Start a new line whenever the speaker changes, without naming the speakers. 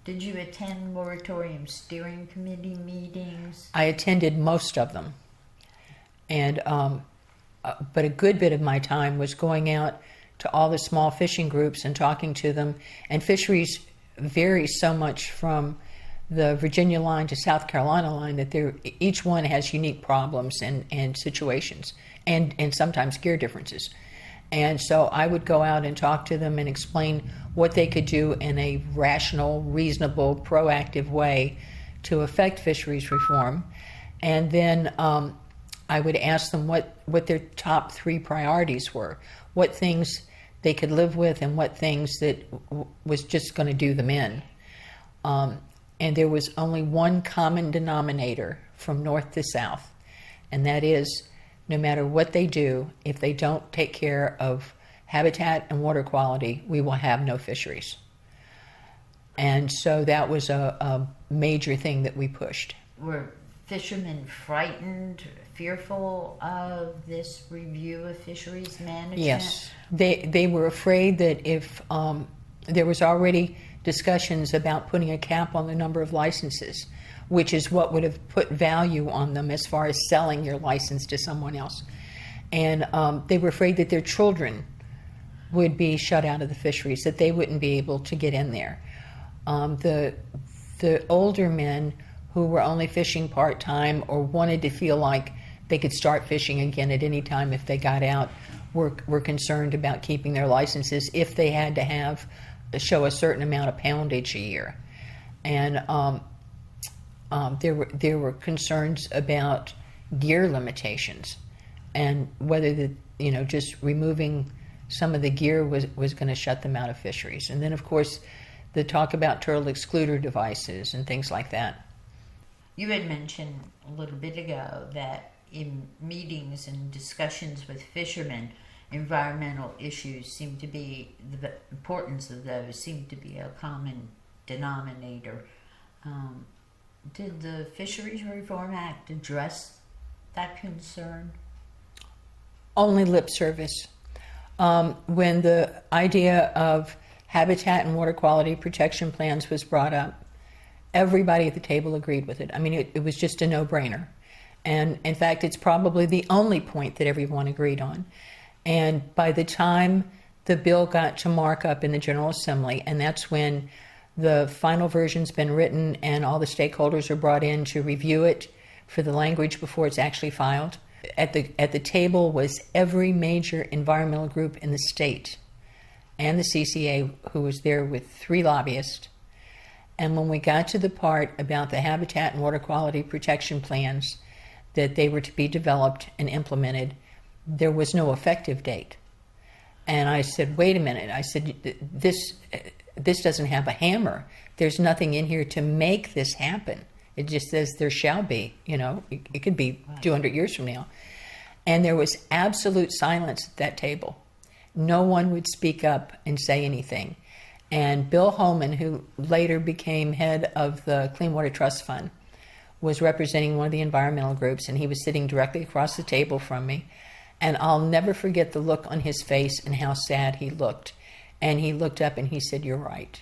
Did you attend moratorium steering committee meetings?
I attended most of them. And but a good bit of my time was going out to all the small fishing groups and talking to them. And fisheries vary so much from the Virginia line to South Carolina line that each one has unique problems and situations and sometimes gear differences. And so I would go out and talk to them and explain what they could do in a rational, reasonable, proactive way to affect fisheries reform. And then I would ask them what their top 3 priorities were, what things they could live with and what things that was just going to do them in. And there was only one common denominator from north to south, and that is no matter what they do, if they don't take care of habitat and water quality, we will have no fisheries. And so that was a major thing that we pushed.
Were fishermen frightened, fearful of this review of fisheries management?
Yes. They were afraid that if there was already discussions about putting a cap on the number of licenses, which is what would have put value on them as far as selling your license to someone else. And they were afraid that their children would be shut out of the fisheries, that they wouldn't be able to get in there. The older men who were only fishing part-time or wanted to feel like they could start fishing again at any time if they got out were concerned about keeping their licenses if they had to show a certain amount of poundage a year. And there were concerns about gear limitations and whether just removing some of the gear was going to shut them out of fisheries. And then, of course, the talk about turtle excluder devices and things like that.
You had mentioned a little bit ago that in meetings and discussions with fishermen, environmental issues seem to be, the importance of those seem to be a common denominator. Did the Fisheries Reform Act address that concern?
Only lip service. When the idea of habitat and water quality protection plans was brought up, everybody at the table agreed with it. I mean, it was just a no-brainer. And in fact, it's probably the only point that everyone agreed on. And by the time the bill got to markup in the General Assembly, and that's when the final version's been written and all the stakeholders are brought in to review it for the language before it's actually filed. At the table was every major environmental group in the state and the CCA, who was there with 3 lobbyists. And when we got to the part about the habitat and water quality protection plans, that they were to be developed and implemented, there was no effective date. And I said, wait a minute. I said, this doesn't have a hammer. There's nothing in here to make this happen. It just says there shall be, it could be 200 years from now. And there was absolute silence at that table. No one would speak up and say anything. And Bill Holman, who later became head of the Clean Water Trust Fund, was representing one of the environmental groups, and he was sitting directly across the table from me. And I'll never forget the look on his face and how sad he looked. And he looked up and he said, "You're right."